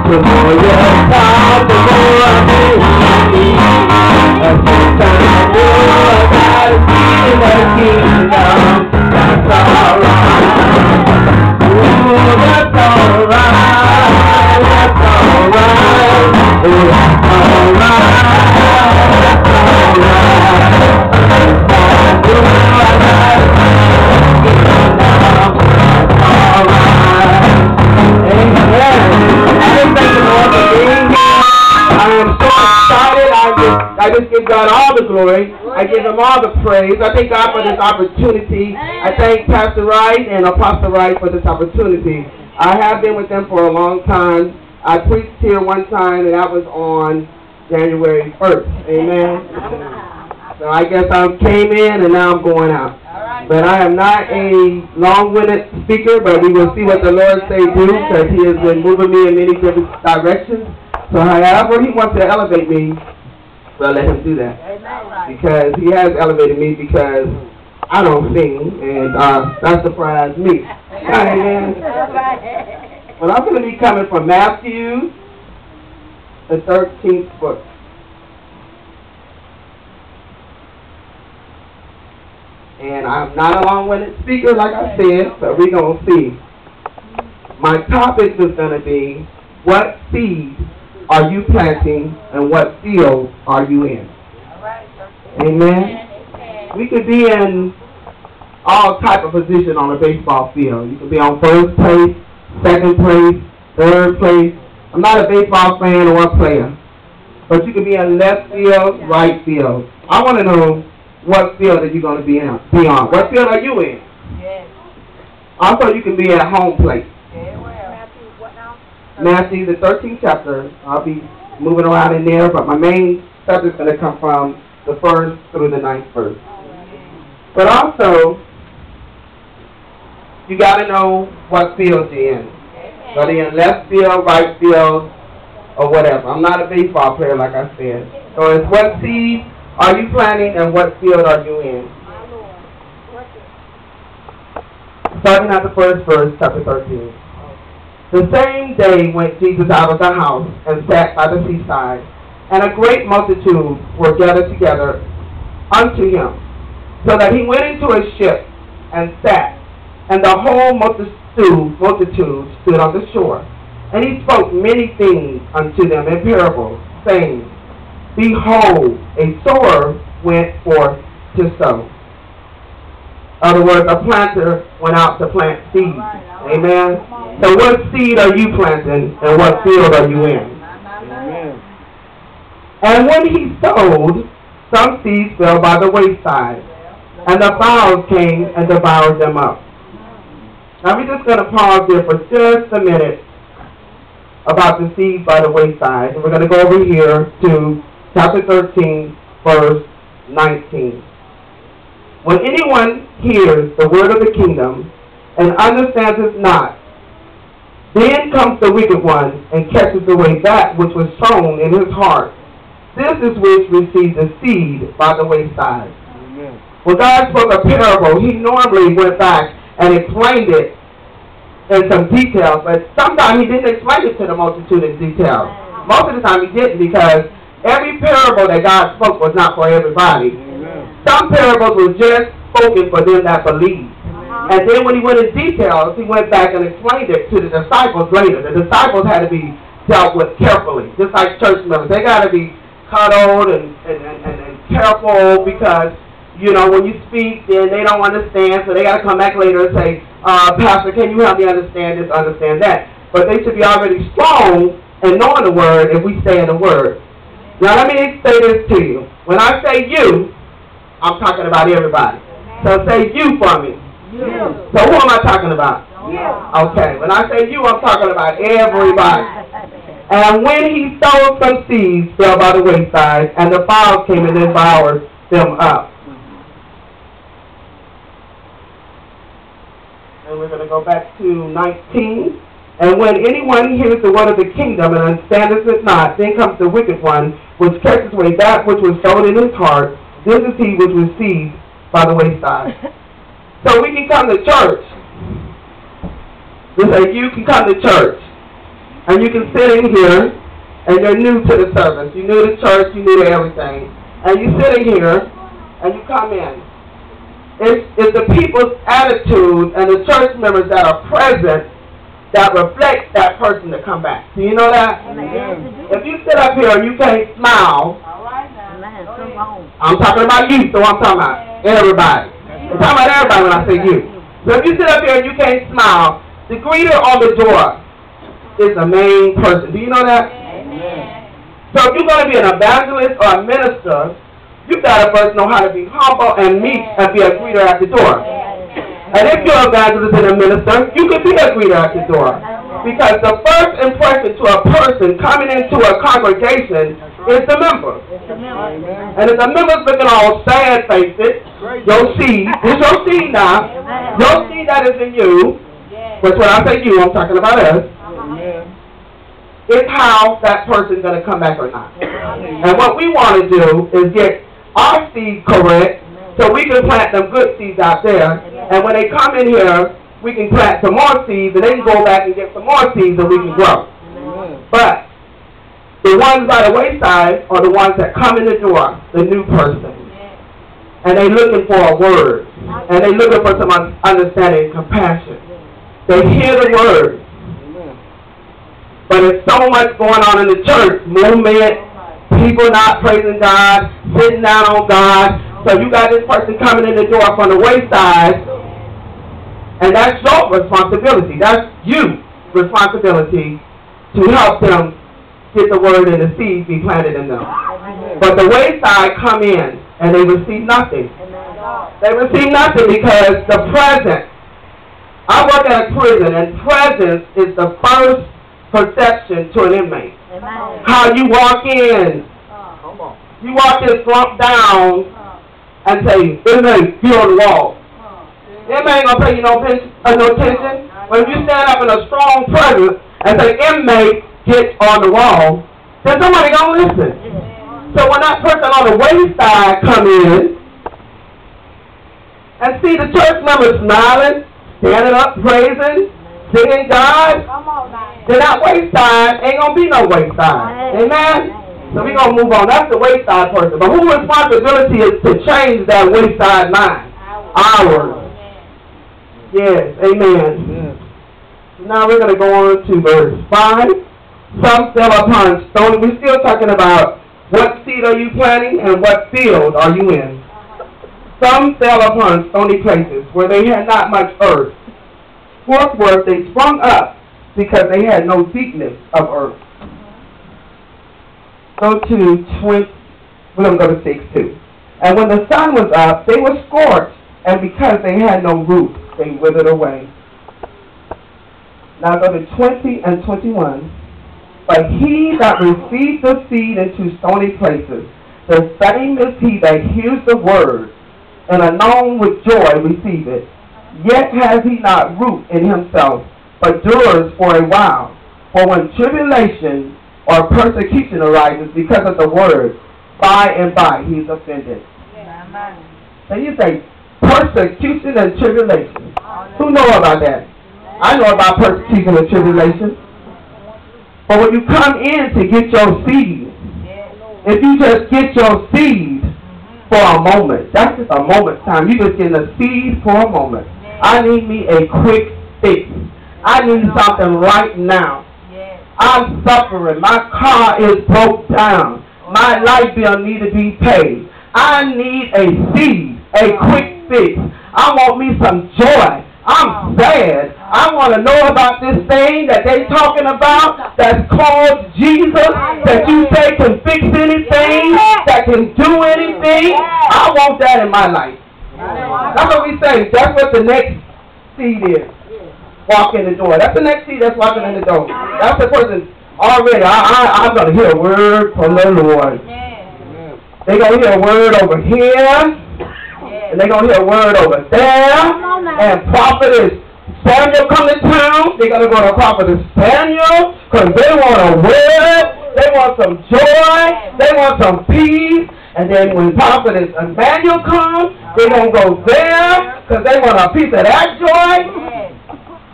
The more you talk, the more I need. Sometimes I know I gotta be in the kingdom. That's alright. Oh, that's alright. That's alright. Oh, that's alright. I just give God all the glory. I give Him all the praise. I thank God for this opportunity. I thank Pastor Wright and Apostle Wright for this opportunity. I have been with them for a long time. I preached here one time, and that was on January 1st. Amen. So I guess I came in, and now I'm going out. But I am not a long-winded speaker, but we will see what the Lord say do, because He has been moving me in many different directions. So however He wants to elevate me, well, let Him do that. Because He has elevated me because I don't sing, and that surprised me. Amen. Well, I'm going to be coming from Matthew, the 13th book. And I'm not a long-winded speaker, like I said, but we're going to see. My topic is going to be, what seed are you planting and what field are you in? Amen. We could be in all type of position on a baseball field. You could be on first place, second place, third place. I'm not a baseball fan or a player, but you could be in left field, right field. I want to know what field are you going to be on. What field are you in? Also, you can be at home plate. Matthew, the 13th chapter. I'll be moving around in there, but my main subject is going to come from the 1st through the 9th verse. But also, you got to know what field you're in. Whether you're in left field, right field, or whatever. I'm not a baseball player, like I said. So it's what seed are you planting and what field are you in? Starting at the first verse, chapter 13. The same day went Jesus out of the house and sat by the seaside, and a great multitude were gathered together unto him, so that he went into a ship and sat, and the whole multitude stood on the shore. And he spoke many things unto them in parables, saying, Behold, a sower went forth to sow. In other words, a planter went out to plant seed. Amen. So what seed are you planting and what field are you in? Amen. And when he sowed, some seeds fell by the wayside, and the fowls came and devoured them up. Now we're just going to pause here for just a minute about the seeds by the wayside. And we're going to go over here to chapter 13, verse 19. When anyone hears the word of the kingdom and understands it not, then comes the wicked one and catches away that which was sown in his heart. This is which receives the seed by the wayside. Amen. When God spoke a parable, he normally went back and explained it in some details, but sometimes he didn't explain it to the multitude in detail. Most of the time he didn't, because every parable that God spoke was not for everybody. Amen. Some parables were just spoken for them that believed. And then when he went in details, he went back and explained it to the disciples later. The disciples had to be dealt with carefully, just like church members. They got to be cuddled and careful, because, you know, when you speak, then they don't understand, so they got to come back later and say, Pastor, can you help me understand this, understand that? But they should be already strong in knowing the word if we stay in the word. Now, let me say this to you. When I say you, I'm talking about everybody. So say you for me. You. So who am I talking about? You. Okay, when I say you, I'm talking about everybody. And when he sowed, some seeds fell by the wayside, and the fowls came and devoured them up. And we're going to go back to 19. And when anyone hears the word of the kingdom and understandeth it not, then comes the wicked one, which catches away that which was sown in his heart. This is he which receives by the wayside. So we can come to church. Just say, you can come to church. and you can sit in here, and you're new to the service. You're new to church, you're new to everything. And you sit in here, and you come in. It's the people's attitude and the church members that are present that reflect that person to come back. Do you know that? Amen. If you sit up here and you can't smile, I'm talking about you, so I'm talking about everybody. I'm talking about everybody when I say you. So if you sit up here and you can't smile, the greeter on the door is the main person. Do you know that? Amen. So if you're going to be an evangelist or a minister, you got to first know how to be humble and meek and be a greeter at the door. And if you're an evangelist and a minister, you can be a greeter at the door. Because the first impression to a person coming into a congregation is the member. And if the member's looking all sad faced, your seed, it's your seed now. Your seed that is in you, which when I say you, I'm talking about us, it's how that person's going to come back or not. And what we want to do is get our seed correct so we can plant them good seeds out there. And when they come in here, we can plant some more seeds and they can go back and get some more seeds and we can grow. But the ones by the wayside are the ones that come in the door, the new person. And they're looking for a word. And they're looking for some understanding and compassion. They hear the word. But there's so much going on in the church movement, people not praising God, sitting down on God. So you got this person coming in the door from the wayside, and that's your responsibility. That's you responsibility to help them get the word and the seed be planted in them. But the wayside come in and they receive nothing. They receive nothing because the presence. I work at a prison, and presence is the first perception to an inmate. How you walk in. You walk in slumped down and say, inmate, be on the wall. Inmate ain't going to pay you no attention. But if you stand up in a strong presence and say, inmate, get on the wall, then somebody going to listen. So when that person on the wayside come in and see the church members smiling, standing up, praising, singing God, then that wayside ain't going to be no wayside. Amen? So we're going to move on. That's the wayside person. But whose responsibility is to change that wayside mind? Ours. Yes. Amen. So now we're going to go on to verse 5. Some fell upon stony. We're still talking about what seed are you planting and what field are you in. Some fell upon stony places where they had not much earth. Forthwith they sprung up because they had no deepness of earth. Go to 20, we're going to go to 6:2. And when the sun was up, they were scorched, and because they had no roots, they withered away. Now go to 20 and 21. But he that received the seed into stony places, the same is he that hears the word, and anon with joy receive it. Yet has he not root in himself, but endures for a while. For when tribulation or persecution arises because of the word, by and by he is offended. Amen. So you say persecution and tribulation. Who know about that? I know about persecution and tribulation. But when you come in to get your seed, if you just get your seed for a moment, that's just a moment's time. You just get a seed for a moment. I need me a quick fix. I need something right now. I'm suffering. My car is broke down. My light bill needs to be paid. I need a seed, a quick fix. I want me some joy. I'm sad. I want to know about this thing that they're talking about that's called Jesus, that you say can fix anything, that can do anything. I want that in my life. That's what we say. That's what the next seed is. Walk in the door. That's the next seed that's walking in the door. That's the person already. I'm going to hear a word from the Lord. They're going to hear a word over here. And they're going to hear a word over there. And prophetess Samuel come to town. They're going to go to prophetess Samuel because they want a word. They want some joy. They want some peace. And then when prophetess Emmanuel comes, they're going to go there because they want a piece of that joy.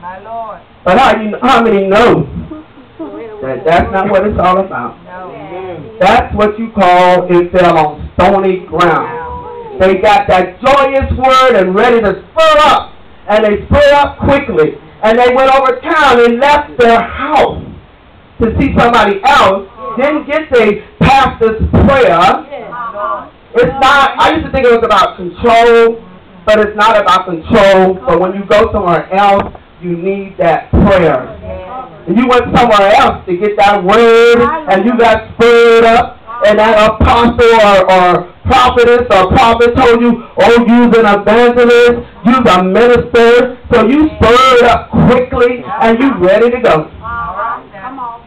My Lord. But how many know That's not what it's all about. No. That's what you call it fell on stony ground. They got that joyous word and ready to spur up. And they spurred up quickly. And they went over town and left their house to see somebody else. Didn't get the pastor's prayer. It's not, I used to think it was about control, but it's not about control. But when you go somewhere else, you need that prayer. And you went somewhere else to get that word, and you got spurred up, and that apostle or prophetess or prophet told you, oh, you's an evangelist, you's a minister, so you spurred up quickly, and you ready to go. Come on.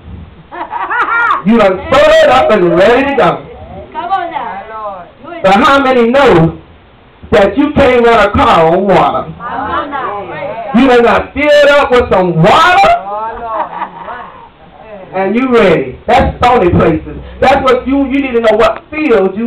You done spurred up and ready to go. Come on now. But how many know that you can't run a car on water? You done got filled up with some water, and you ready. That's stony places. That's what you need to know what field you